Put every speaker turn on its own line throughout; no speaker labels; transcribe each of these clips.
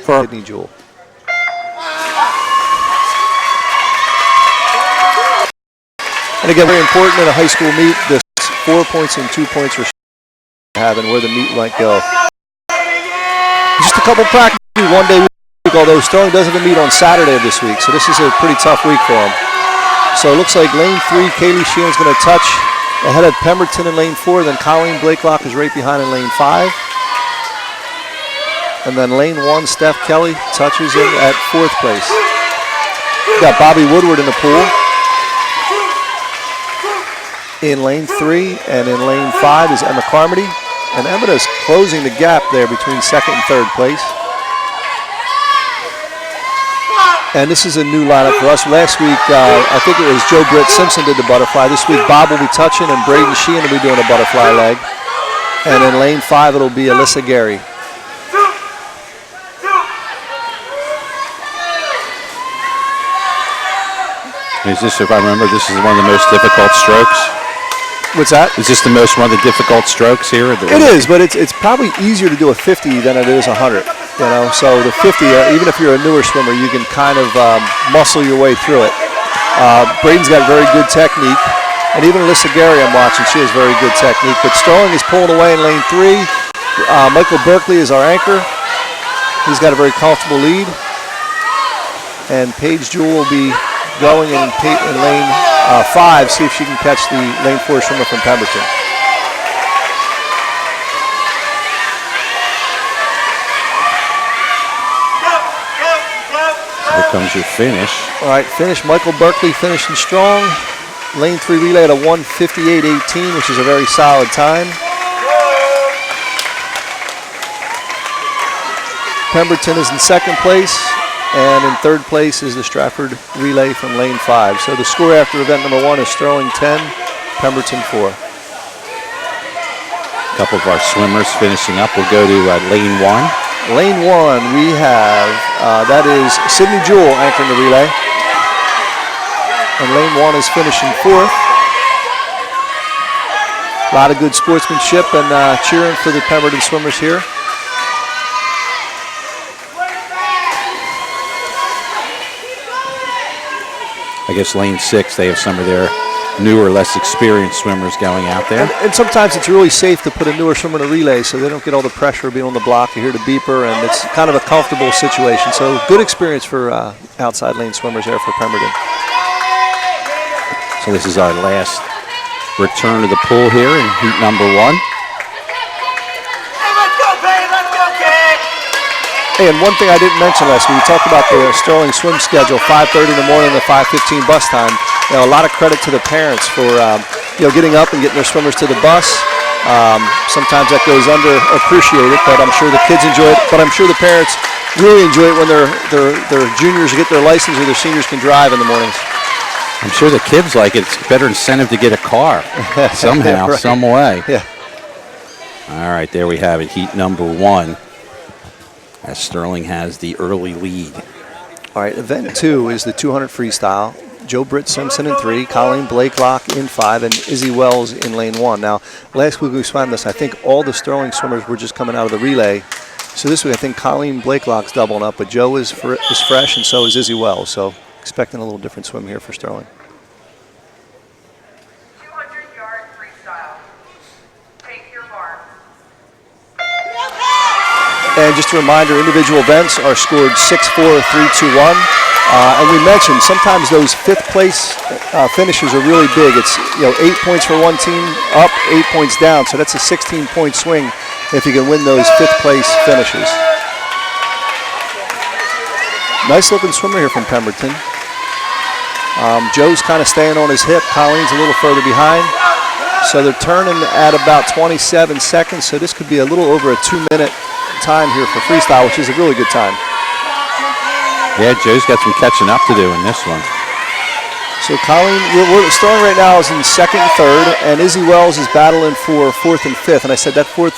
for Sydney Jewell. And again, very important in a high school meet, this 4 points and 2 points for having where the meet might go. Just a couple practices, one day week, although Sterling does have a meet on Saturday of this week, so this is a pretty tough week for them. So it looks like lane 3, Kaylee Sheehan's going to touch ahead of Pemberton in lane 4, then Colleen Blakelock is right behind in lane 5. And then lane 1, Steph Kelly touches in at 4th place. We got Bobby Woodward in the pool. In lane 3 and in lane 5 is Emma Carmody. And Emma is closing the gap there between 2nd and 3rd place. And this is a new lineup for us. Last week, I think it was Joe Britt Simpson did the butterfly. This week, Bob will be touching and Braden Sheehan will be doing a butterfly leg. And in lane 5, it'll be Alyssa Gary.
Is this, if I remember, this is one of the most difficult strokes?
What's that?
Is this one of the difficult strokes here?
It is, but it's probably easier to do a 50 than it is a 100. You know, so the 50, even if you're a newer swimmer, you can kind of muscle your way through it. Braden's got very good technique, and even Alyssa Gary I'm watching, she has very good technique. But Sterling is pulling away in lane 3. Michael Berkeley is our anchor. He's got a very comfortable lead. And Paige Jewell will be going in lane 5, see if she can catch the lane 4 swimmer from Pemberton.
Here comes your finish.
All right, finish. Michael Berkeley finishing strong. Lane 3 relay at a 1:58.18, which is a very solid time. Pemberton is in 2nd place. And in 3rd place is the Stratford relay from lane 5. So the score after event number 1 is Sterling 10, Pemberton 4.
A couple of our swimmers finishing up. We'll go to lane 1.
Lane 1, we have, that is Sydney Jewell anchoring the relay. And lane 1 is finishing 4th. A lot of good sportsmanship and cheering for the Pemberton swimmers here.
I guess lane 6, they have some of their newer, less experienced swimmers going out there.
And sometimes it's really safe to put a newer swimmer in a relay so they don't get all the pressure of being on the block. You hear the beeper, and it's kind of a comfortable situation. So good experience for outside lane swimmers there for Pemberton.
So this is our last return to the pool here in heat number 1.
Hey, and one thing I didn't mention last week, we talked about the Sterling swim schedule, 5:30 in the morning to 5:15 bus time. You know, a lot of credit to the parents for getting up and getting their swimmers to the bus. Sometimes that goes underappreciated, but I'm sure the kids enjoy it. But I'm sure the parents really enjoy it when their juniors get their license or their seniors can drive in the mornings.
I'm sure the kids like it. It's a better incentive to get a car somehow,
right.
Some way.
Yeah.
All right, there we have it, heat number 1. As Sterling has the early lead.
All right, event 2 is the 200 freestyle. Joe Britt Simpson in 3, Colleen Blakelock in 5, and Izzy Wells in lane 1. Now, last week we swam this, I think all the Sterling swimmers were just coming out of the relay. So this week I think Colleen Blakelock's doubling up, but Joe is fresh and so is Izzy Wells. So expecting a little different swim here for Sterling. And just a reminder, individual events are scored 6-4, 3-2-1. And we mentioned sometimes those 5th place finishes are really big. It's 8 points for one team up, 8 points down. So that's a 16-point swing if you can win those 5th place finishes. Nice looking swimmer here from Pemberton. Joe's kind of staying on his hip. Colleen's a little further behind. So they're turning at about 27 seconds. So this could be a little over a 2-minute time here for freestyle, which is a really good time.
Yeah, Joe's got some catching up to do in this one.
So Colleen, we're starting right now is in 2nd and 3rd, and Izzy Wells is battling for 4th and 5th. And I said that 4th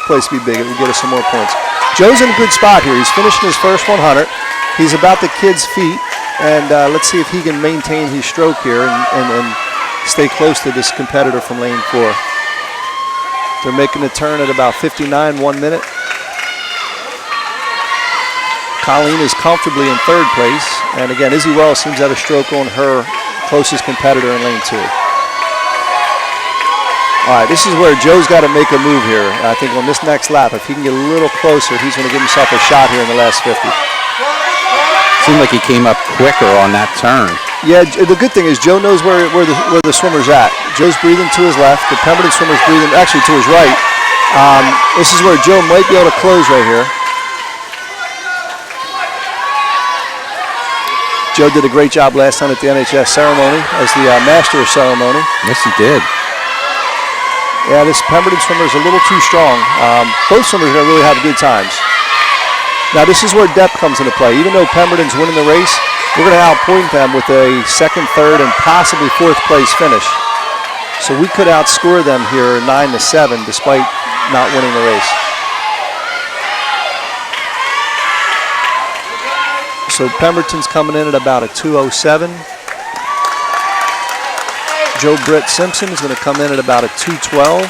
place would be big. It would get us some more points. Joe's in a good spot here. He's finishing his first 100. He's about the kid's feet, and let's see if he can maintain his stroke here and stay close to this competitor from lane 4. They're making the turn at about 59, 1 minute. Colleen is comfortably in third place. And again, Izzy Wells seems to have a stroke on her closest competitor in lane 2. All right, this is where Joe's got to make a move here. I think on this next lap, if he can get a little closer, he's going to give himself a shot here in the last 50.
Seemed like he came up quicker on that turn.
Yeah, the good thing is Joe knows where the swimmer's at. Joe's breathing to his left. The Pemberton swimmer's breathing actually to his right. This is where Joe might be able to close right here. Joe did a great job last time at the NHS ceremony as the master of ceremony.
Yes, he did.
Yeah, this Pemberton swimmer is a little too strong. Both swimmers are going to really have good times. Now, this is where depth comes into play. Even though Pemberton's winning the race, we're going to outpoint them with a second, third, and possibly fourth place finish. So we could outscore them here 9-7 despite not winning the race. So Pemberton's coming in at about a 2:07. Joe Britt Simpson is going to come in at about a 2:12.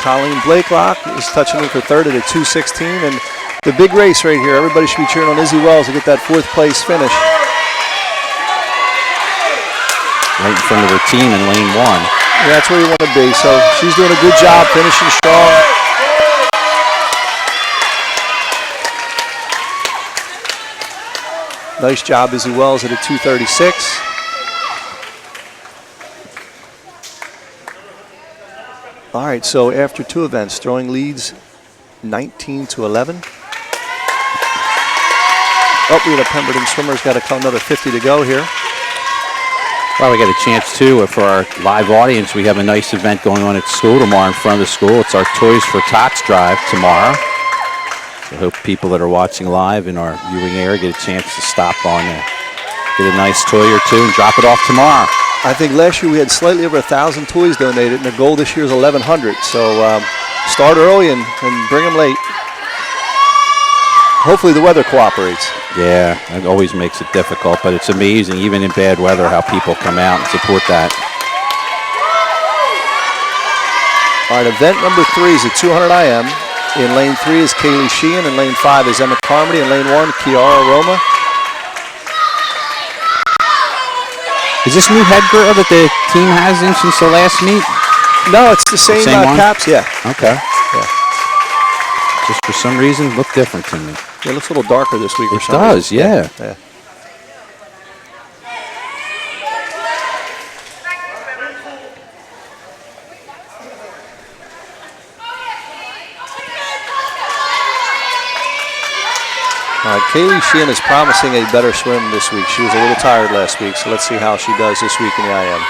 Colleen Blakelock is touching in for third at a 2:16. And the big race right here, everybody should be cheering on Izzy Wells to get that fourth place finish.
Right in front of her team in lane 1.
Yeah, that's where you want to be. So she's doing a good job finishing strong. Nice job, Izzy Wells at a 2:36. All right, so after 2 events, throwing leads 19-11. Oh, we got a Pemberton swimmer's got another 50 to go here.
Well, we got a chance too for our live audience. We have a nice event going on at school tomorrow in front of the school. It's our Toys for Tots drive tomorrow. So I hope people that are watching live in our viewing area get a chance to stop on and get a nice toy or two and drop it off tomorrow.
I think last year we had slightly over 1,000 toys donated, and the goal this year is 1,100. So start early and bring them late. Hopefully the weather cooperates.
Yeah, it always makes it difficult, but it's amazing, even in bad weather, how people come out and support that.
All right, event number 3 is a 200 IM. In lane 3 is Kaylee Sheehan. In lane 5 is Emma Carmody. In lane 1, Kiara Roma.
Is this new headgear that the team has in since the last meet?
No, it's the same caps, yeah.
Okay.
Yeah.
Just for some reason, look different to me.
It looks a little darker this week or something.
It does, yeah.
Yeah. Kaylee Sheehan is promising a better swim this week. She was a little tired last week, so let's see how she does this week in the IM.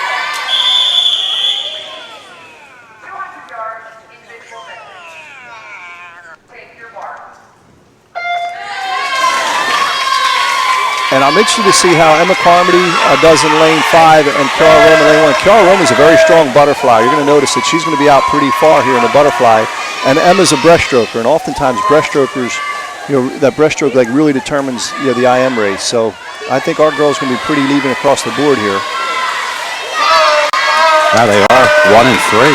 And I'm interested to see how Emma Carmody does in lane 5 and Kiara Roma in lane 1. Kiara Roma is a very strong butterfly. You're going to notice that she's going to be out pretty far here in the butterfly. And Emma's a breaststroker, and oftentimes breaststrokers, that breaststroke leg really determines the IM race. So I think our girls going to be pretty even across the board here.
Now they are 1 and 3.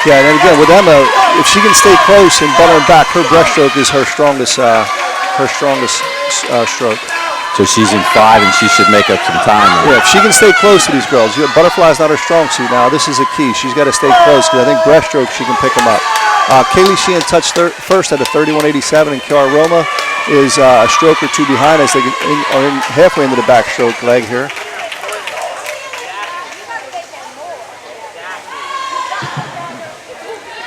Yeah, and again with Emma, if she can stay close and butter and back, her breaststroke is her strongest stroke.
So she's in 5 and she should make up some time.
Yeah, if she can stay close to these girls. Butterfly's not her strong suit now. This is a key. She's got to stay close because I think breaststroke she can pick them up. Kaylee Sheehan touched first at a 31.87, and Kiara Roma is a stroke or two behind as they are halfway into the backstroke leg here.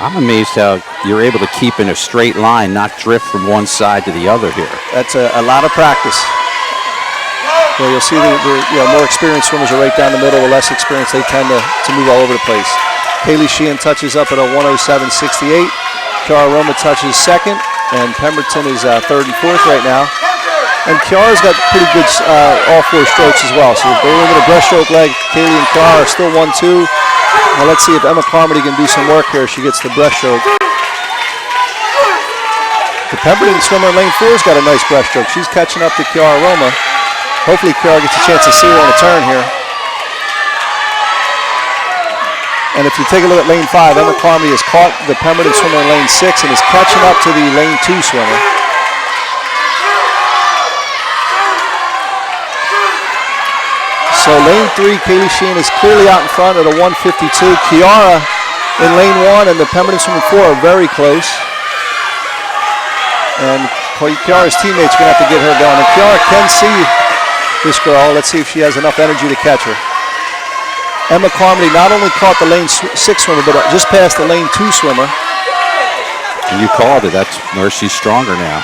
I'm amazed how you're able to keep in a straight line, not drift from one side to the other here.
That's a lot of practice. Well, you'll see the more experienced swimmers are right down the middle. The less experienced, they tend to move all over the place. Kaylee Sheehan touches up at a 1:07.68. Kiara Roma touches second, and Pemberton is third and fourth right now. And Kiara's got pretty good all 4 strokes as well. So they're into the breaststroke leg. Kaylee and Kiara are still 1-2. Now let's see if Emma Carmody can do some work here. She gets the breaststroke. The Pemberton swimmer in lane 4's got a nice breaststroke. She's catching up to Kiara Roma. Hopefully Kiara gets a chance to see her on a turn here. And if you take a look at lane 5, Emma Carmody has caught the Pemberton swimmer in lane 6 and is catching up to the lane 2 swimmer. So lane 3, Kaylee Sheehan is clearly out in front at a 1:52. Kiara in lane 1 and the Pemberton swimmer 4 are very close. And Kiara's teammates are going to have to get her going. And Kiara can see this girl. Let's see if she has enough energy to catch her. Emma Carmody not only caught the lane 6 swimmer, but just passed the lane 2 swimmer.
And you called it. That's where she's stronger now.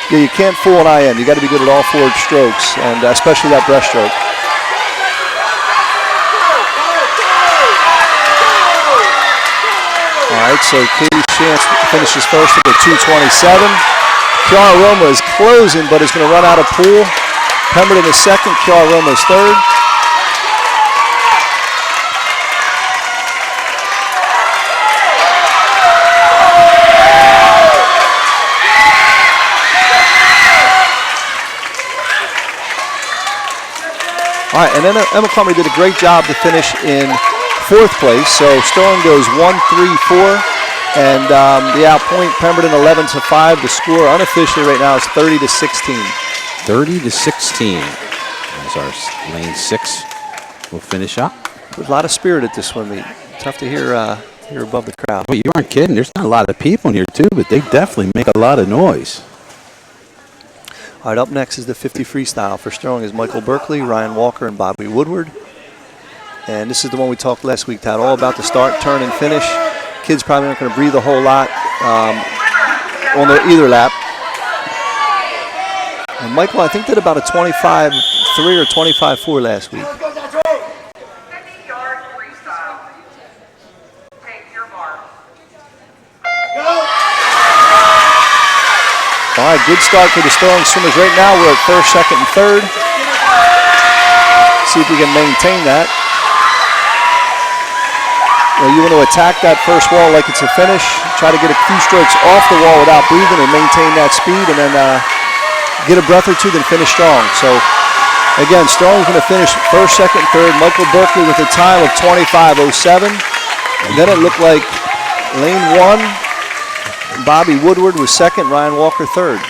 Yeah, you can't fool an IM. You got to be good at all forward strokes, and especially that breaststroke. All right, so Katie Chance finishes first at the 2:27. Kiara Roma is closing, but is going to run out of pool. Pemberton is second. Kiara Roma is third. All right, and then Emma Carmody did a great job to finish in 4th place. So Sterling goes 1-3-4, and the outpoint Pemberton 11-5. The score unofficially right now is 30-16.
30-16. As our lane 6 will finish up.
There's a lot of spirit at this swim meet. Tough to hear above the crowd.
Well, you aren't kidding. There's not a lot of people in here too, but they definitely make a lot of noise.
All right, up next is the 50 freestyle. For Sterling is Michael Berkeley, Ryan Walker, and Bobby Woodward. And this is the one we talked last week, Todd, all about the start, turn, and finish. Kids probably aren't going to breathe a whole lot on either lap. And Michael, I think, did about a 25-3 or 25-4 last week. All right, good start for the Sterling swimmers. Right now we're at first, second, and third. See if we can maintain that. Well, you want to attack that first wall like it's a finish. Try to get a few strokes off the wall without breathing and maintain that speed, and then get a breath or two, then finish strong. So, again, Sterling's going to finish first, second, third. Michael Berkeley with a time of 25:07. And then it looked like lane 1. Bobby Woodward was second, Ryan Walker third.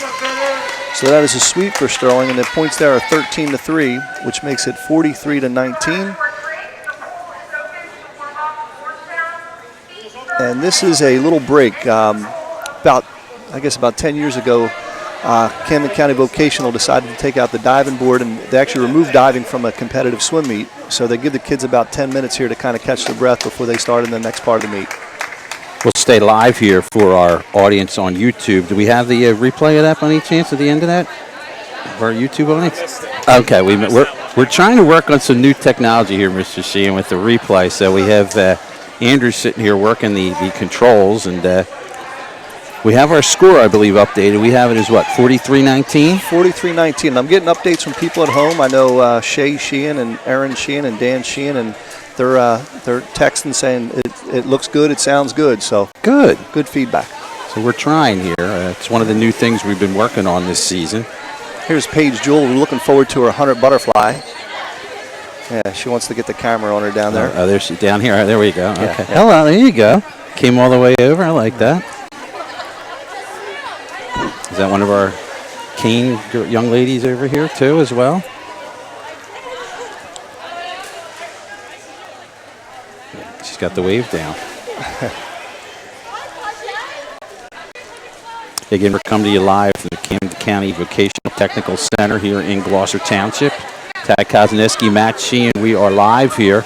So that is a sweep for Sterling, and the points there are 13-3, which makes it 43-19. And this is a little break. About 10 years ago, Camden County Vocational decided to take out the diving board, and they actually removed diving from a competitive swim meet. So they give the kids about 10 minutes here to kind of catch their breath before they start in the next part of the meet.
We'll stay live here for our audience on YouTube. Do we have the replay of that by any chance at the end of that? For our YouTube audience? Okay, we're trying to work on some new technology here, Mr. Sheehan, with the replay. So we have Andrew sitting here working the controls, and we have our score, I believe, updated. We have it as what, 43-19?
43-19. I'm getting updates from people at home. I know Shay Sheehan and Aaron Sheehan and Dan Sheehan, and they're texting saying it looks good, it sounds good. So good feedback.
So we're trying here. It's one of the new things we've been working on this season.
Here's Paige Jewell. We're looking forward to her 100 butterfly. Yeah, she wants to get the camera on her down there.
Oh, there she's down here. There we go.
Yeah,
okay.
yeah.
Hello, there you go. Came all the way over. I like that. Is that one of our Kane young ladies over here too as well? She's got the wave down. Again, we're coming to you live from the Camden County Vocational Technical Center here in Gloucester Township. Tad Kozneski, Matt Sheehan, we are live here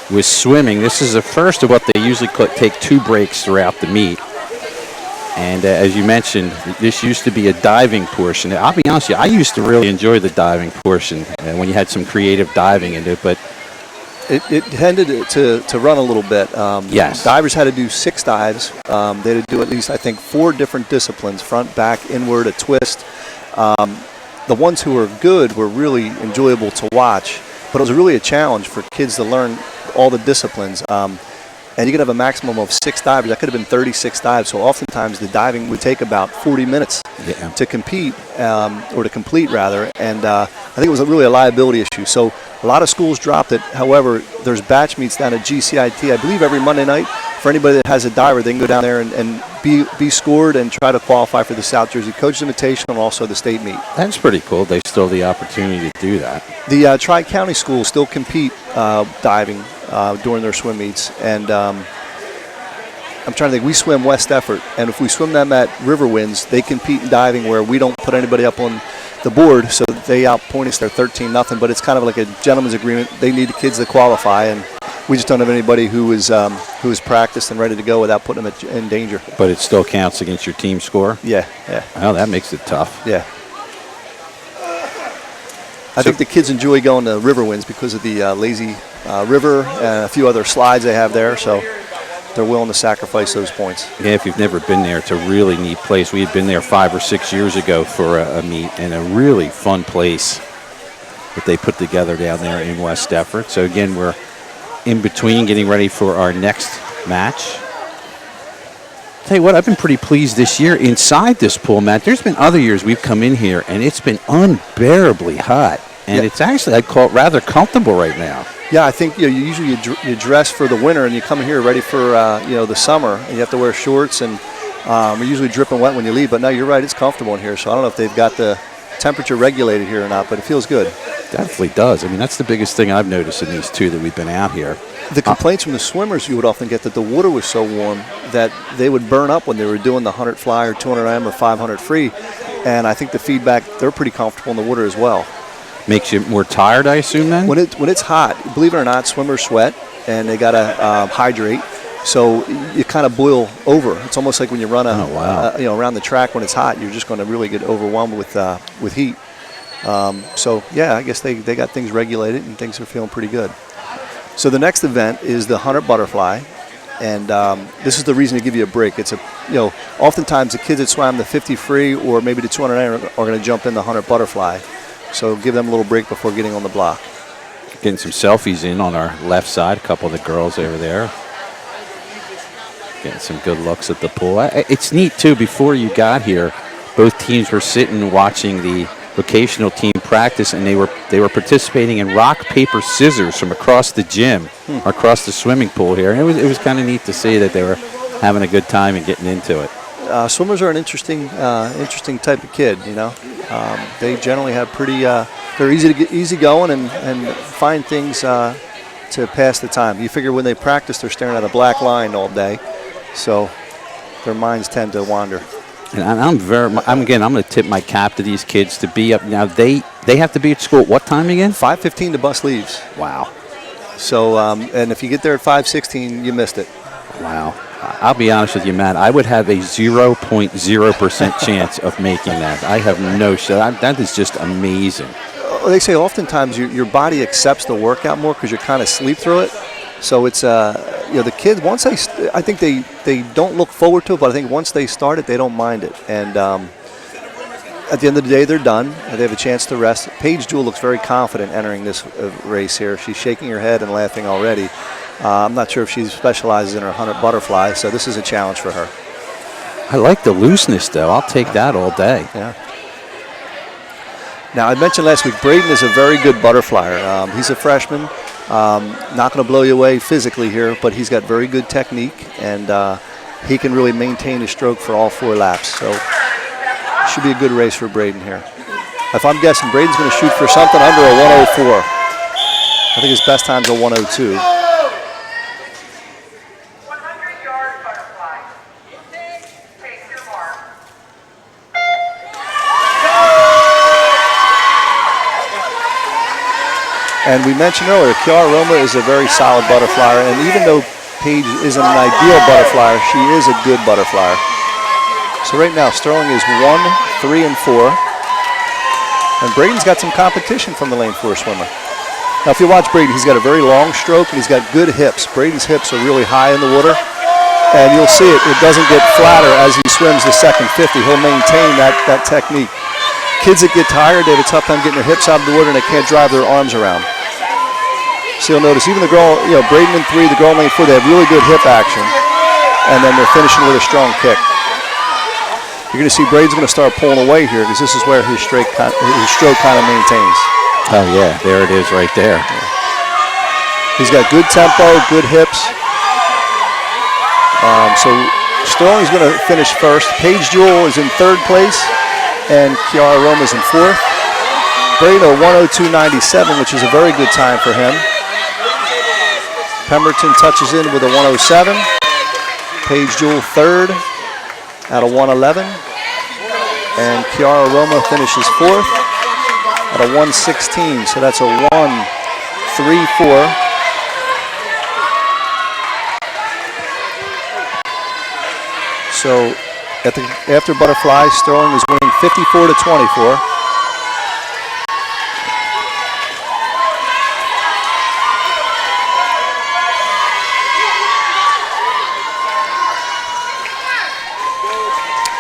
with swimming. This is the first of what they usually take 2 breaks throughout the meet. And as you mentioned, this used to be a diving portion. I'll be honest with you, I used to really enjoy the diving portion when you had some creative diving in it, but
it tended to run a little bit.
Yes.
Divers had to do 6 dives. They had to do at least, I think, 4 different disciplines, front, back, inward, a twist. The ones who were good were really enjoyable to watch, but it was really a challenge for kids to learn all the disciplines. and you could have a maximum of 6 divers. That could have been 36 dives. So oftentimes the diving would take about 40 minutes to compete, or to complete rather. And I think it was really a liability issue. So a lot of schools dropped it. However, there's batch meets down at GCIT, I believe every Monday night. For anybody that has a diver, they can go down there and be scored and try to qualify for the South Jersey Coaches Invitational and also the state meet.
That's pretty cool. They still have the opportunity to do that.
The Tri-County schools still compete diving during their swim meets. And I'm trying to think, we swim West Effort. And if we swim them at River Winds, they compete in diving where we don't put anybody up on the board. So they outpoint us. They're 13-0. But it's kind of like a gentleman's agreement. They need the kids to qualify. And we just don't have anybody who is practiced and ready to go without putting them in danger.
But it still counts against your team score?
Yeah.
Oh, that makes it tough.
Yeah. I think the kids enjoy going to River Winds because of the lazy river and a few other slides they have there. So they're willing to sacrifice those points.
Yeah, if you've never been there, it's a really neat place. We had been there 5 or 6 years ago for a meet, and a really fun place that they put together down there in West Effort. So again, we're in between getting ready for our next match. Tell you what, I've been pretty pleased this year inside this pool, Matt. There's been other years we've come in here and it's been unbearably hot, and it's actually, I'd call it rather comfortable right now.
Yeah, I think you usually you dress for the winter and you come in here ready for the summer, and you have to wear shorts, and we're usually dripping wet when you leave. But no, you're right, it's comfortable in here. So I don't know if they've got the temperature regulated here or not, but it feels good.
Definitely does. I mean, that's the biggest thing I've noticed in these 2 that we've been out here.
The complaints from the swimmers you would often get that the water was so warm that they would burn up when they were doing the 100 fly or 200 IM or 500 free. And I think the feedback, they're pretty comfortable in the water as well.
Makes you more tired, I assume, then?
When it's hot, believe it or not, swimmers sweat and they got to hydrate. So you kind of boil over. It's almost like when you run around the track when it's hot, you're just going to really get overwhelmed with heat. So yeah, I guess they got things regulated and things are feeling pretty good. So the next event is the 100 butterfly, and this is the reason to give you a break. It's oftentimes the kids that swam the 50 free or maybe the 200 are going to jump in the 100 butterfly. So give them a little break before getting on the block.
Getting some selfies in on our left side. A couple of the girls over there. Getting some good looks at the pool. It's neat too. Before you got here, both teams were sitting watching the vocational team practice, and they were participating in rock, paper, scissors from across the gym, across the swimming pool here. And it was kind of neat to see that they were having a good time and getting into it.
Swimmers are an interesting type of kid. They generally have they're easy going and find things to pass the time. You figure when they practice, they're staring at a black line all day, so their minds tend to wander.
And I'm going to tip my cap to these kids to be up. Now, they have to be at school at what time again?
5:15 the bus leaves.
Wow.
So, and if you get there at 5:16, you missed it.
Wow. I'll be honest with you, Matt. I would have a 0.0% chance of making that. I have no shot. That is just amazing.
They say oftentimes your body accepts the workout more because you kind of sleep through it. So it's the kids, once I think they don't look forward to it, but I think once they start it, they don't mind it. And at the end of the day, they're done. They have a chance to rest. Paige Jewell looks very confident entering this race here. She's shaking her head and laughing already. I'm not sure if she specializes in her 100 butterfly, so this is a challenge for her.
I like the looseness, though. I'll take that all day.
Yeah. Now, I mentioned last week, Braden is a very good butterflyer. He's a freshman. Not going to blow you away physically here, but he's got very good technique, and he can really maintain his stroke for all 4 laps. So it should be a good race for Braden here. If I'm guessing, Braden's going to shoot for something under a 104. I think his best time's a 102. And we mentioned earlier, Kiara Roma is a very solid butterflyer, and even though Paige isn't an ideal butterflyer, she is a good butterflyer. So right now, Sterling is 1, 3, and 4. And Braden's got some competition from the lane 4 swimmer. Now, if you watch Braden, he's got a very long stroke, and he's got good hips. Braden's hips are really high in the water, and you'll see it doesn't get flatter as he swims the second 50. He'll maintain that technique. Kids that get tired, they have a tough time getting their hips out of the water, and they can't drive their arms around. So you'll notice even the girl, Braden in 3, the girl in lane 4, they have really good hip action. And then they're finishing with a strong kick. You're going to see Braden's going to start pulling away here because this is where his stroke kind of maintains.
Oh, yeah, there it is right there.
Yeah. He's got good tempo, good hips. So Sterling's going to finish first. Paige Jewell is in 3rd place, and Kiara Roma's in 4th. Braden a 102.97, which is a very good time for him. Pemberton touches in with a 107. Paige Jewell 3rd at a 111. And Kiara Roma finishes 4th at a 116. So that's a 1-3-4. So after butterfly, Sterling is winning 54-24.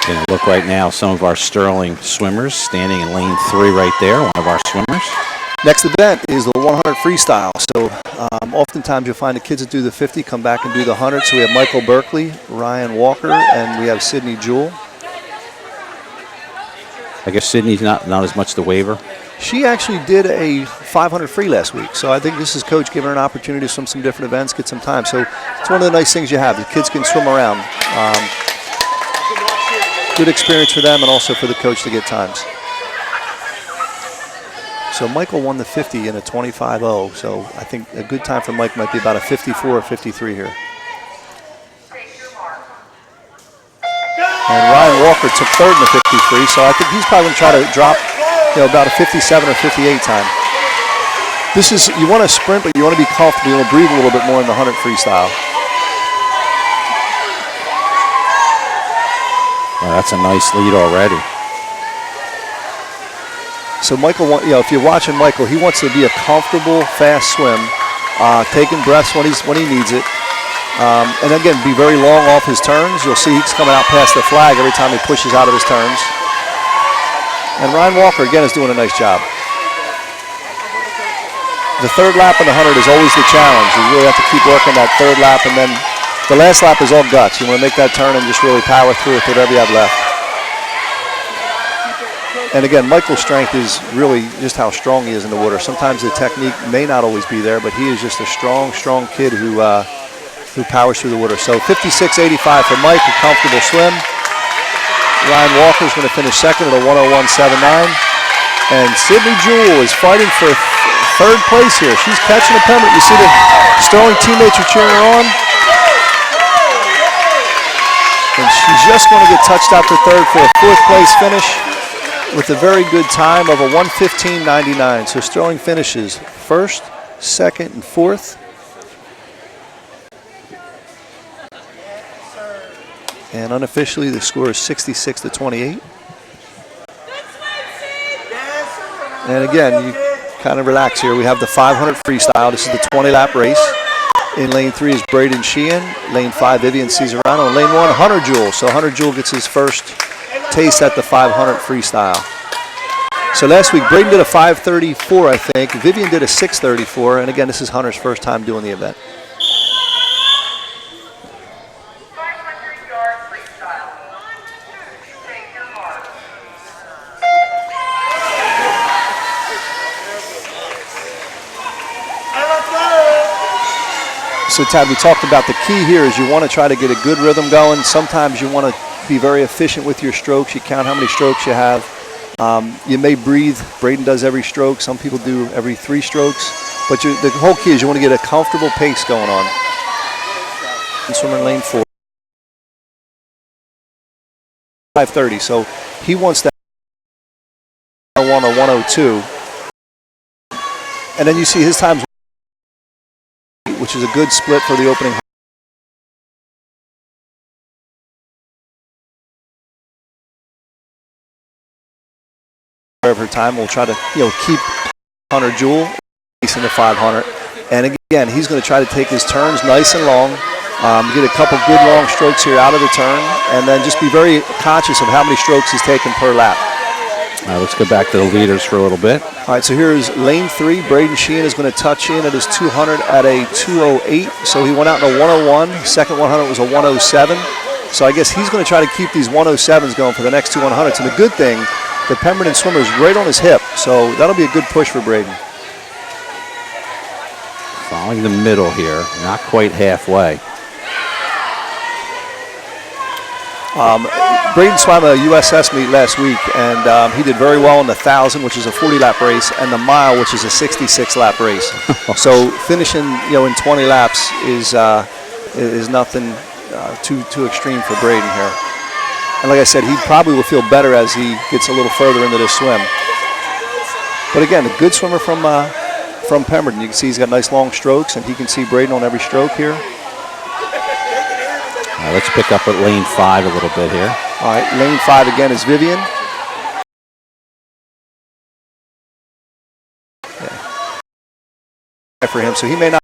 Going to look right now, some of our Sterling swimmers standing in lane 3 right there, one of our swimmers.
Next event is the 100 freestyle. So oftentimes you'll find the kids that do the 50 come back and do the 100. So we have Michael Berkeley, Ryan Walker, and we have Sydney Jewell.
I guess Sydney's not as much the waiver.
She actually did a 500 free last week. So I think this is coach giving her an opportunity to swim some different events, get some time. So it's one of the nice things you have. The kids can swim around. Good experience for them and also for the coach to get times. So Michael won the 50 in a 25-0. So I think a good time for Mike might be about a 54 or 53 here. And Ryan Walker took 3rd in the 53. So I think he's probably going to try to drop, about a 57 or 58 time. This is, you want to sprint, but you want to be comfortable. You want to breathe a little bit more in the 100 freestyle.
Well, that's a nice lead already.
So Michael, if you're watching Michael, he wants to be a comfortable, fast swim, taking breaths when he needs it. And again, be very long off his turns. You'll see he's coming out past the flag every time he pushes out of his turns. And Ryan Walker, again, is doing a nice job. The 3rd lap in the 100 is always the challenge. You really have to keep working that 3rd lap, and then the last lap is all guts. You want to make that turn and just really power through with whatever you have left. And again, Michael's strength is really just how strong he is in the water. Sometimes the technique may not always be there, but he is just a strong kid who powers through the water. So 56.85 for Mike, a comfortable swim. Ryan Walker's going to finish 2nd at a 101.79. And Sydney Jewell is fighting for 3rd place here. She's catching a Pemberton. You see the Sterling teammates are cheering her on. And she's just going to get touched out for 3rd for a 4th place finish with a very good time of a 1:15.99. So Sterling finishes 1st, 2nd, and 4th. And unofficially, the score is 66-28. And again, you kind of relax here. We have the 500 freestyle. This is the 20-lap race. In lane 3 is Braden Sheehan. Lane 5, Vivian Cesarano. And lane 1, Hunter Jewell. So Hunter Jewell gets his first taste at the 500 freestyle. So last week, Braden did a 5:34, I think. Vivian did a 6:34. And again, this is Hunter's first time doing the event. So Tad, we talked about the key here is you want to try to get a good rhythm going. Sometimes you want to be very efficient with your strokes. You count how many strokes you have. You may breathe. Braden does every stroke. Some people do every 3 strokes. But the whole key is you want to get a comfortable pace going on. And swim in lane 4. 5:30. So he wants that 101 or 102. And then you see his times, which is a good split for the opening. Of her time, we'll try to keep Hunter Jewell in the 500. And again, he's going to try to take his turns nice and long, get a couple good long strokes here out of the turn, and then just be very conscious of how many strokes he's taking per lap.
All right, let's go back to the leaders for a little bit.
All right, so here's lane 3. Braden Sheehan is going to touch in at his 200 at a 2:08. So he went out in a 1:01. Second 100 was a 1:07. So I guess he's going to try to keep these 1:07s going for the next 2 100s. And the good thing, the Pemberton swimmer is right on his hip. So that'll be a good push for Braden.
Following the middle here, not quite halfway.
Braden swam a USS meet last week, and he did very well in the 1,000, which is a 40-lap race, and the mile, which is a 66-lap race. So finishing, in 20 laps is nothing too extreme for Braden here. And like I said, he probably will feel better as he gets a little further into this swim. But again, a good swimmer from Pemberton. You can see he's got nice long strokes, and he can see Braden on every stroke here.
All right, let's pick up at lane 5 a little bit here.
All right, lane 5 again is Vivian. Yeah. For him, so he may not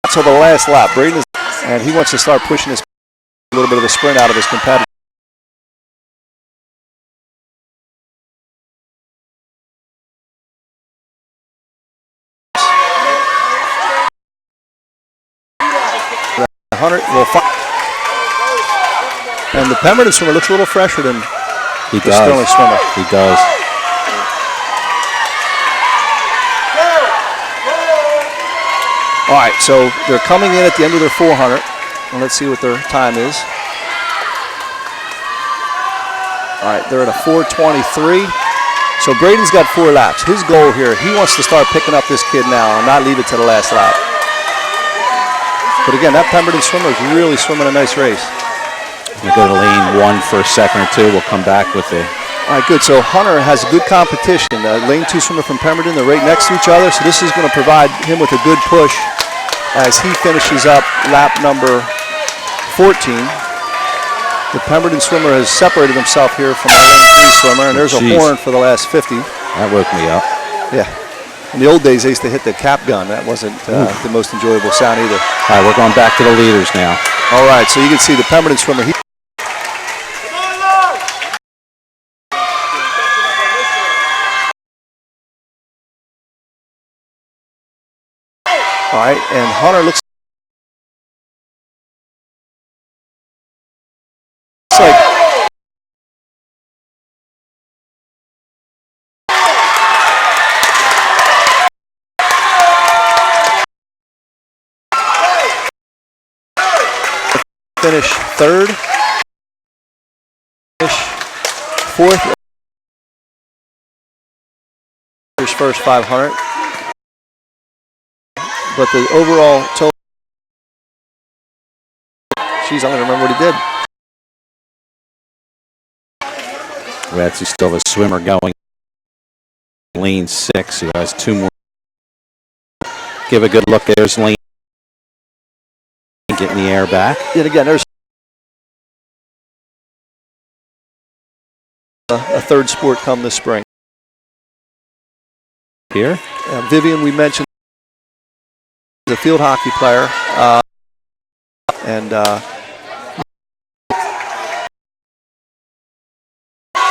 until the last lap. Braden is, and he wants to start pushing a little bit of the sprint out of his competitor. And the Pemberton swimmer looks a little fresher than the Sterling swimmer.
He does.
All right, so they're coming in at the end of their 400. And let's see what their time is. All right, they're at a 4:23. So Braden's got 4 laps. His goal here, he wants to start picking up this kid now and not leave it to the last lap. But again, that Pemberton swimmer is really swimming a nice race.
We'll go to lane 1 for a second or two. We'll come back with the...
All right, good. So Hunter has good competition. Lane 2 swimmer from Pemberton, they're right next to each other. So this is going to provide him with a good push as he finishes up lap number 14. The Pemberton swimmer has separated himself here from the lane 3 swimmer, and there's a horn for the last 50.
That woke me up.
Yeah. In the old days, they used to hit the cap gun. That wasn't the most enjoyable sound either.
All right, we're going back to the leaders now.
All right, so you can see the Pemberton swimmer. All right, and Hunter looks like finish 3rd, finish 4th, his first 500. But the overall total, geez, I don't even remember what he did.
We actually still have a swimmer going. Lane 6, who has 2 more. Give a good look. There's lane. Getting the air back.
And again, there's a 3rd sport come this spring.
Here.
Vivian, we mentioned, is a field hockey player.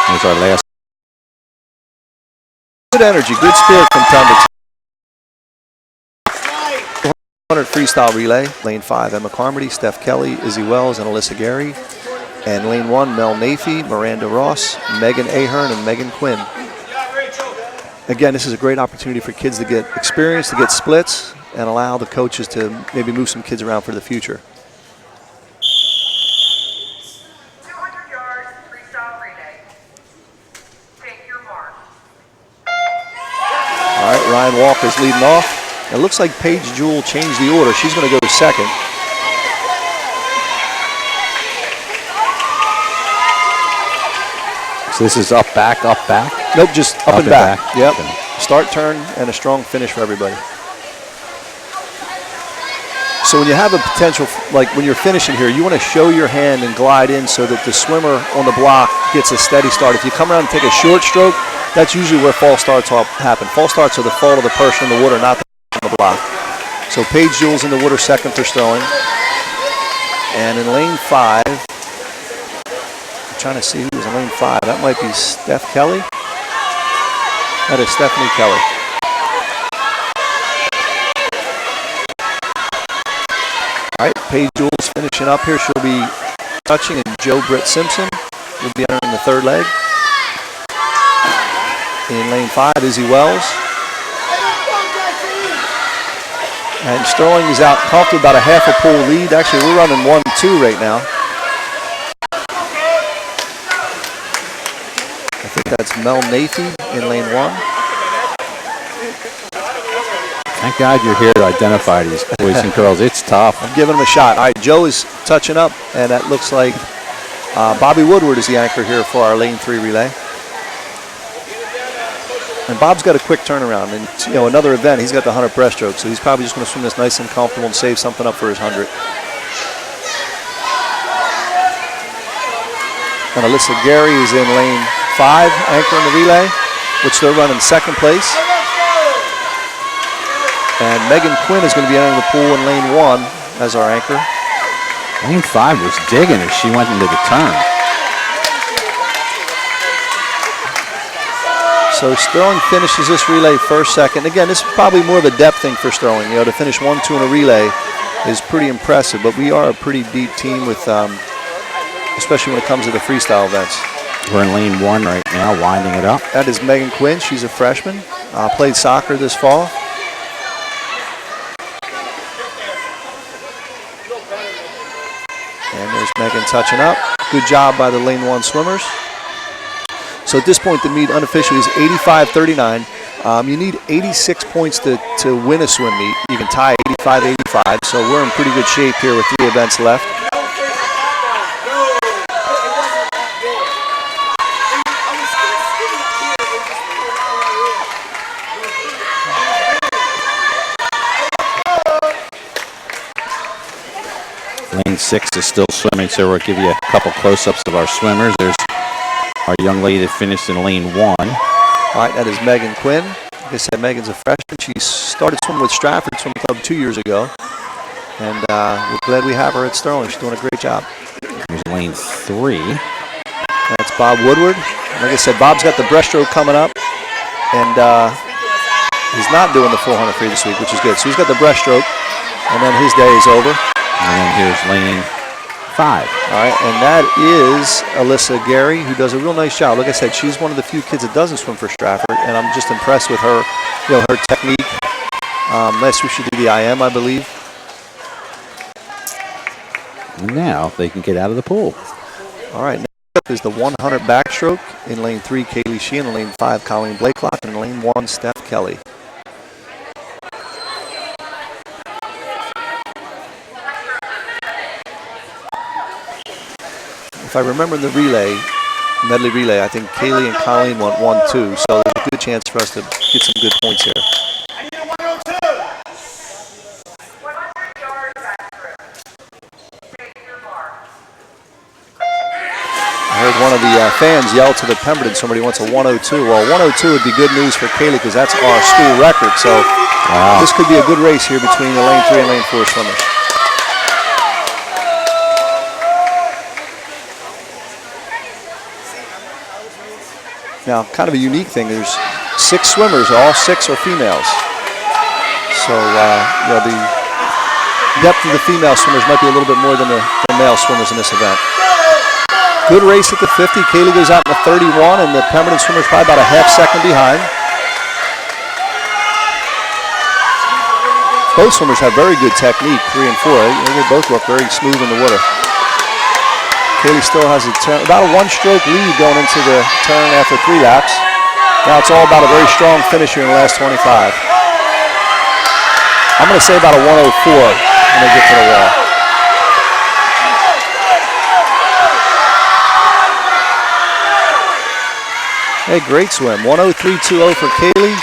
Here's our last.
Good energy, good spirit from Pemberton. 100 freestyle relay. Lane 5, Emma Carmody, Steph Kelly, Izzy Wells, and Alyssa Gary. And lane 1, Mel Nafee, Miranda Ross, Megan Ahern, and Megan Quinn. Again, this is a great opportunity for kids to get experience, to get splits, and allow the coaches to maybe move some kids around for the future.
200 yards, freestyle relay. Take your mark.
All right, Ryan Walker's leading off. It looks like Paige Jewell changed the order. She's going to go to 2nd.
So this is up, back, up, back?
Nope, just up and back. Yep.
Okay.
Start, turn, and a strong finish for everybody. So when you have a potential, like when you're finishing here, you want to show your hand and glide in so that the swimmer on the block gets a steady start. If you come around and take a short stroke, that's usually where false starts happen. False starts are the fault of the person in the water, not the on the block. So Paige Jewell's in the water, 2nd for Sterling. And in lane 5, trying to see who was in lane 5. That might be Steph Kelly. That is Stephanie Kelly. All right, Paige Jules finishing up here. She'll be touching, and Joe Britt Simpson will be entering the third leg. In lane 5, Izzy Wells. And Sterling is out comfortably, about a half a pole lead. Actually, we're running 1-2 right now. I think that's Mel Nathy in lane 1.
Thank God you're here to identify these boys and girls. It's tough.
I'm giving them a shot. All right, Joe is touching up, and that looks like Bobby Woodward is the anchor here for our lane 3 relay. And Bob's got a quick turnaround, and another event, he's got the 100 breaststroke, so he's probably just going to swim this nice and comfortable and save something up for his 100. And Alyssa Gary is in lane 5, anchoring the relay, which they're running second place. And Megan Quinn is going to be entering the pool in lane 1 as our anchor.
Lane 5 was digging as she went into the turn.
So Sterling finishes this relay first, second. Again, this is probably more of a depth thing for Sterling. To finish 1-2 in a relay is pretty impressive, but we are a pretty deep team with, especially when it comes to the freestyle events.
We're in lane 1 right now, winding it up.
That is Megan Quinn. She's a freshman. Played soccer this fall. And there's Megan touching up. Good job by the lane 1 swimmers. So at this point, the meet unofficially is 85-39. You need 86 points to win a swim meet. You can tie 85-85, so we're in pretty good shape here with 3 events left.
Lane 6 is still swimming, so we'll give you a couple close-ups of our swimmers. There's our young lady that finished in lane 1.
All right, that is Megan Quinn. Like I said, Megan's a freshman. She started swimming with Stratford Swim Club 2 years ago. And we're glad we have her at Sterling. She's doing a great job.
Here's lane 3.
That's Bob Woodward. Like I said, Bob's got the breaststroke coming up. And he's not doing the 400 free this week, which is good. So he's got the breaststroke, and then his day is over.
And then here's lane 5.
All right, and that is Alyssa Gary, who does a real nice job. Like I said, she's one of the few kids that doesn't swim for Stratford, and I'm just impressed with her, her technique. Last week she did the IM, I believe.
And now they can get out of the pool.
All right, next up is the 100 backstroke. In lane 3, Kaylee Sheehan. In lane 5, Colleen Blakelock. And in lane 1, Steph Kelly. If I remember in the medley relay, I think Kaylee and Colleen went 1-2, so there's a good chance for us to get some good points here.
I need a 102. 100 yards backstroke. Take your mark.
I heard one of the fans yell to the Pemberton, somebody wants a 102. Well, 102 would be good news for Kaylee because that's our school record, so this could be a good race here between the lane 3 and lane 4 swimmers. Now, kind of a unique thing, there's 6 swimmers, all 6 are females. So, the depth of the female swimmers might be a little bit more than the male swimmers in this event. Good race at the 50. Kaylee goes out in the 31, and the Pemberton swimmers probably about a half second behind. Both swimmers have very good technique, 3 and 4. They both look very smooth in the water. Kaylee still has about a 1-stroke lead going into the turn after 3 laps. Now it's all about a very strong finish here in the last 25. I'm going to say about a 104 when they get to the wall. Hey, great swim. 103.20 for Kaylee.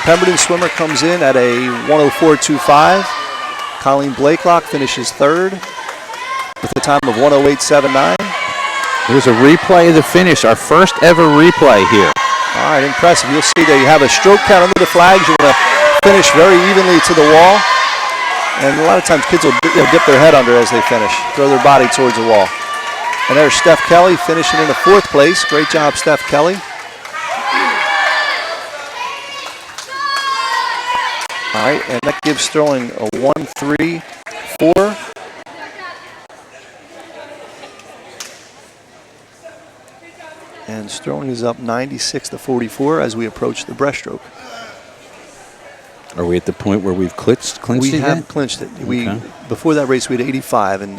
Pemberton swimmer comes in at a 104.25. Colleen Blakelock finishes 3rd with a time of 108.79.
Here's a replay of the finish, our first ever replay here.
All right, impressive. You'll see that you have a stroke count under the flags. You want to finish very evenly to the wall. And a lot of times kids will dip their head under as they finish, throw their body towards the wall. And there's Steph Kelly finishing in the 4th place. Great job, Steph Kelly. All right, and that gives Sterling a 1-3-4. And Sterling is up 96-44 as we approach the breaststroke.
Are we at the point where we've clinched it?
We have
yet?
clinched it.
Okay.
Before that race we had 85, and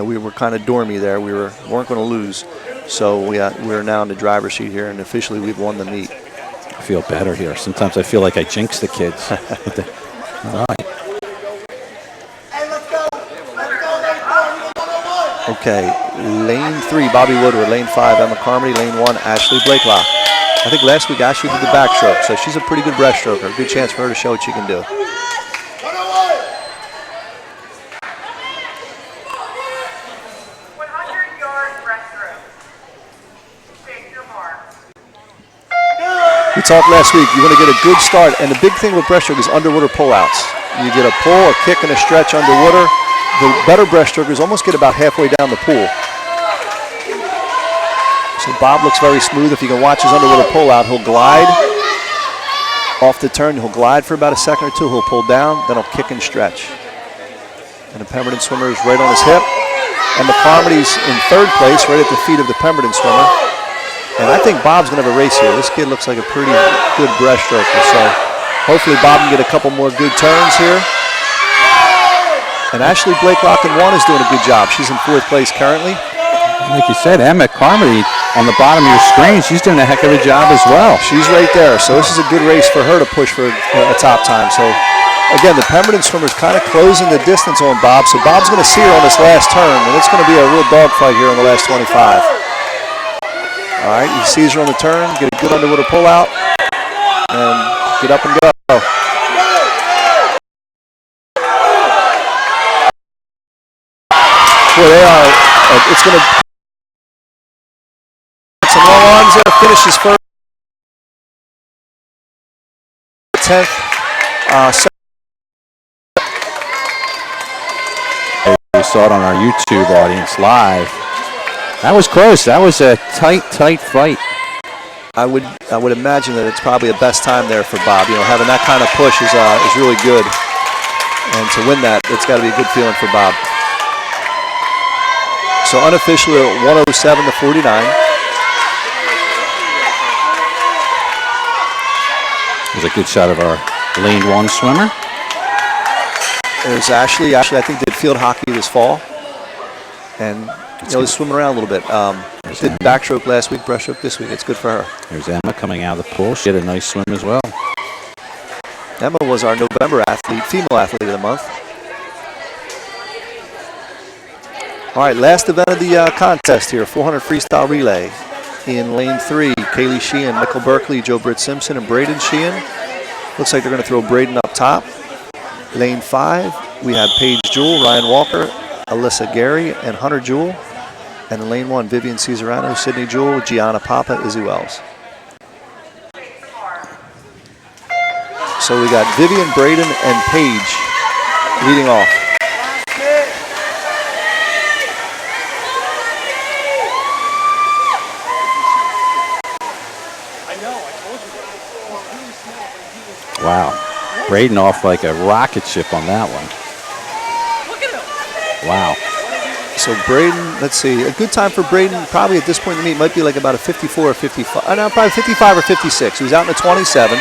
we were kind of dormy there. We weren't going to lose, so we're now in the driver's seat here, and officially we've won the meet.
I feel better here. Sometimes I feel like I jinx the kids. All right.
Okay, lane 3, Bobby Woodward. Lane 5, Emma Carmody. Lane 1, Ashley Blakelock. I think last week Ashley did the backstroke, so she's a pretty good breaststroker. Good chance for her to show what she can do. We talked last week, you want to get a good start, and the big thing with breaststroke is underwater pullouts. You get a pull, a kick, and a stretch underwater. The better breaststrokers almost get about halfway down the pool. So Bob looks very smooth. If you can watch his underwater pullout, he'll glide off the turn. He'll glide for about a second or two. He'll pull down, then he'll kick and stretch. And the Pemberton swimmer is right on his hip. And the Carmody's in 3rd place, right at the feet of the Pemberton swimmer. And I think Bob's going to have a race here. This kid looks like a pretty good breaststroker. So hopefully Bob can get a couple more good turns here. And Ashley Blakelock in 1 is doing a good job. She's in 4th place currently.
Like you said, Emma Carmody on the bottom of your screen, she's doing a heck of a job as well.
She's right there. So this is a good race for her to push for a top time. So again, the Pemberton swimmer's kind of closing the distance on Bob. So Bob's going to see her on this last turn, and it's going to be a real dogfight here on the last 25. All right, he sees her on the turn, get a good underwater pull out, and get up and go. Boy, they are, it's going to, some long arms there, finishes first, 10th,
We saw it on our YouTube audience live. That was close. That was a tight fight.
I would imagine that it's probably a best time there for Bob. You know, having that kind of push is really good, and to win that, it's got to be a good feeling for Bob. So unofficially at 107-49.
There's a good shot of our lane 1 swimmer.
There's Ashley. Ashley, I think, did field hockey this fall, and is swimming around a little bit. Did backstroke last week, breaststroke this week. It's good for her.
There's Emma coming out of the pool. She had a nice swim as well.
Emma was our November female athlete of the month. All right, last event of the contest here, 400 freestyle relay. In lane 3, Kaylee Sheehan, Nicole Berkeley, Joe Britt Simpson, and Braden Sheehan. Looks like they're going to throw Braden up top. Lane 5, we have Paige Jewell, Ryan Walker, Alyssa Gary, and Hunter Jewell. And in lane 1, Vivian Cesarano, Sydney Jewell, Gianna Papa, Izzy Wells. So we got Vivian, Braden, and Paige leading off.
Wow. Braden off like a rocket ship on that one. Wow.
So Braden, let's see, a good time for Braden probably at this point in the meet might be like about a 54 or 55. No, probably 55 or 56. He was out in the 27.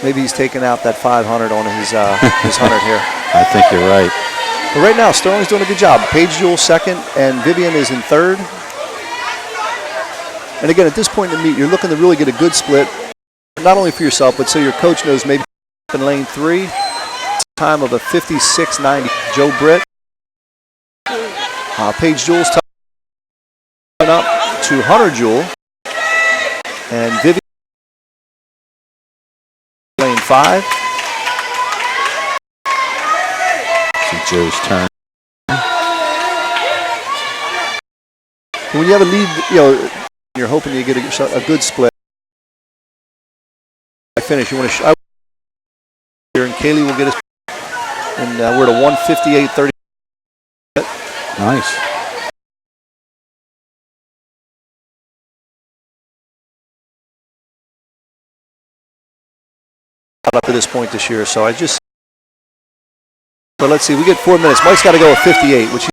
Maybe he's taking out that 500 on his 100 here.
I think you're right.
But right now, Sterling's doing a good job. Paige Jewell 2nd, and Vivian is in 3rd. And again, at this point in the meet, you're looking to really get a good split, not only for yourself, but so your coach knows maybe in lane 3, time of a 56.90. Joe Britt. Paige Jewell's time up to Hunter Jewell. And Vivian lane 5.
See Joe's turn.
When you have a lead, you're hoping you get a good split. I finish. You want to here, and Kaylee will get us. And we're at a 158.30.
Nice.
Up to this point this year, so but let's see, we get 4 minutes. Mike's got to go with 58, which he's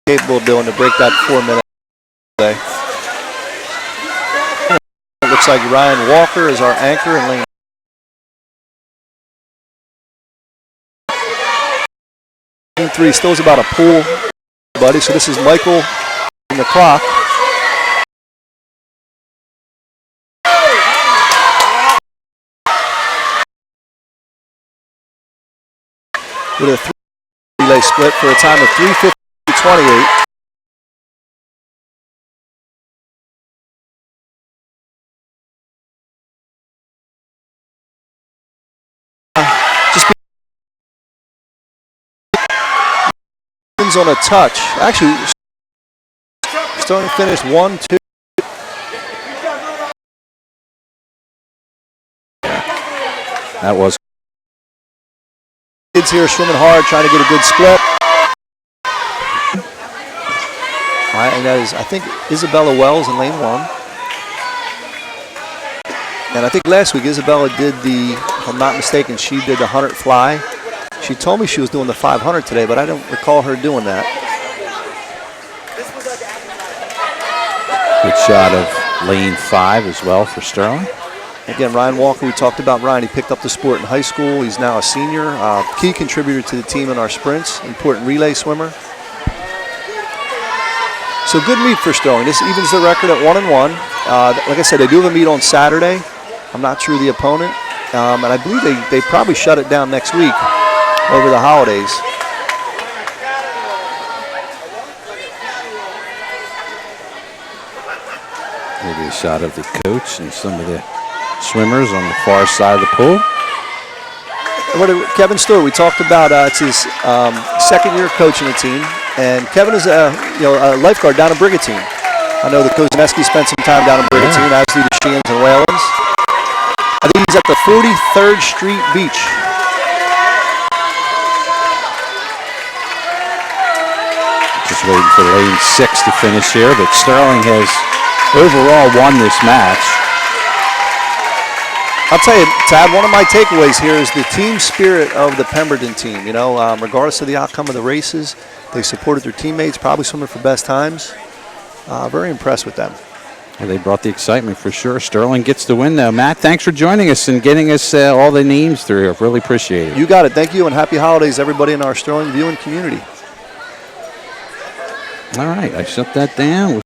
capable of doing to break that 4 minute today. It looks like Ryan Walker is our anchor in lane 3. Still is about a pull, buddy. So this is Michael in the clock. With a 3 relay split for a time of 3:50.28. Just on a touch. Actually, Sterling finished 1-2.
That was.
Kids here swimming hard, trying to get a good split. All right, and that is, I think, Isabella Wells in lane 1. And I think last week Isabella did the, if I'm not mistaken, she did the 100 fly. She told me she was doing the 500 today, but I don't recall her doing that.
Good shot of lane 5 as well for Sterling.
Again, Ryan Walker, we talked about Ryan. He picked up the sport in high school. He's now a senior. Key contributor to the team in our sprints. Important relay swimmer. So good meet for Sterling. This evens the record at 1-1. Like I said, they do have a meet on Saturday. I'm not sure the opponent. And I believe they probably shut it down next week over the holidays.
Maybe a shot of the coach and some of the swimmers on the far side of the pool.
Kevin Stewart, we talked about it's his second year coaching the team, and Kevin is a lifeguard down in Brigantine. I know that Kozmeski spent some time down in Brigantine, as do the Sheehan's and Whalens. I think he's at the 43rd Street Beach.
Just waiting for lane 6 to finish here, but Sterling has overall won this match.
I'll tell you, Tad, one of my takeaways here is the team spirit of the Pemberton team. You know, regardless of the outcome of the races, they supported their teammates, probably swimming for best times. Very impressed with them.
Well, they brought the excitement for sure. Sterling gets the win, though. Matt, thanks for joining us and getting us all the names through here. Really appreciate it.
You got it. Thank you, and happy holidays, everybody in our Sterling viewing community.
All right, I shut that down.